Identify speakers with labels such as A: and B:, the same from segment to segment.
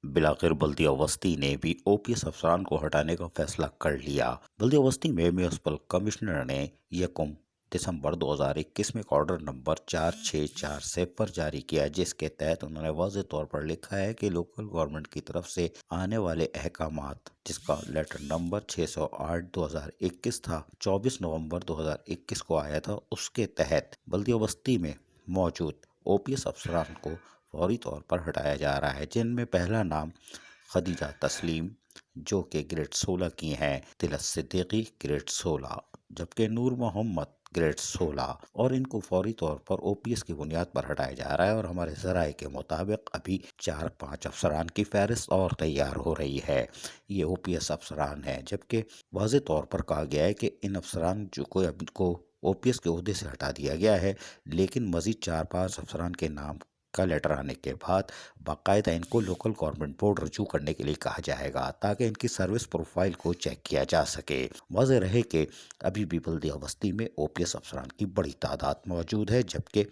A: بلاخر بلدیہ وسطی نے بھی او پی ایس افسران کو ہٹانے کا فیصلہ کر لیا۔ بلدیہ وسطی میں میونسپل کمشنر نے یکم دسمبر 2021 میں ایک آرڈر نمبر 4640 جاری کیا، جس کے تحت انہوں نے واضح طور پر لکھا ہے کہ لوکل گورنمنٹ کی طرف سے آنے والے احکامات، جس کا لیٹر نمبر 608/2021 تھا، 24 نومبر 2021 کو آیا تھا، اس کے تحت بلدیہ وسطی میں موجود او پی ایس افسران کو فوری طور پر ہٹایا جا رہا ہے، جن میں پہلا نام خدیجہ تسلیم جو کہ گریڈ 16 کی ہیں، تلاش صدیقی گریڈ 16، جبکہ نور محمد گریڈ 16، اور ان کو فوری طور پر او پی ایس کی بنیاد پر ہٹایا جا رہا ہے۔ اور ہمارے ذرائع کے مطابق ابھی 4-5 افسران کی فہرست اور تیار ہو رہی ہے۔ یہ او پی ایس افسران ہیں، جبکہ واضح طور پر کہا گیا ہے کہ ان افسران کو او پی ایس کے عہدے سے ہٹا دیا گیا ہے، لیکن مزید 4-5 افسران کے نام کا لیٹر آنے کے بعد باقاعدہ ان کو لوکل گورنمنٹ بورڈ رجوع کرنے کے لیے کہا جائے گا، تاکہ ان کی سروس پروفائل کو چیک کیا جا سکے۔ واضح رہے کہ ابھی بھی بلدیہ وسطی میں او پی ایس افسران کی بڑی تعداد موجود ہے، جبکہ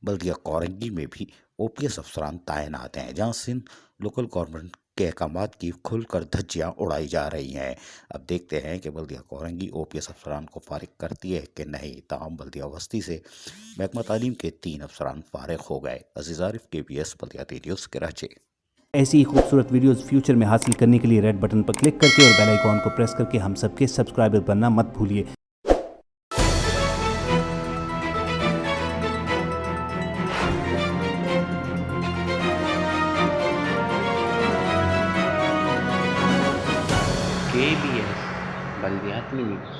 A: بلدیہ کورنگی میں بھی او پی ایس افسران تعینات ہیں، جہاں سے لوکل گورنمنٹ کے احکامات کی کھل کر دھجیاں اڑائی جا رہی ہیں۔ اب دیکھتے ہیں کہ بلدیہ کورنگی او پی ایس افسران کو فارغ کرتی ہے کہ نہیں۔ تاہم بلدیہ وسطی سے محکمہ تعلیم کے 3 افسران فارغ ہو گئے۔ عزیز عارف KBS بلدیاتی نیوز کراچی۔
B: ایسی ہی خوبصورت ویڈیوز فیوچر میں حاصل کرنے کے لیے ریڈ بٹن پر کلک کر کے اور بیل آئیکن کو پریس کر کے ہم سب کے سبسکرائبر بننا مت بھولیے۔
C: KBS بلدیاتی نیوز۔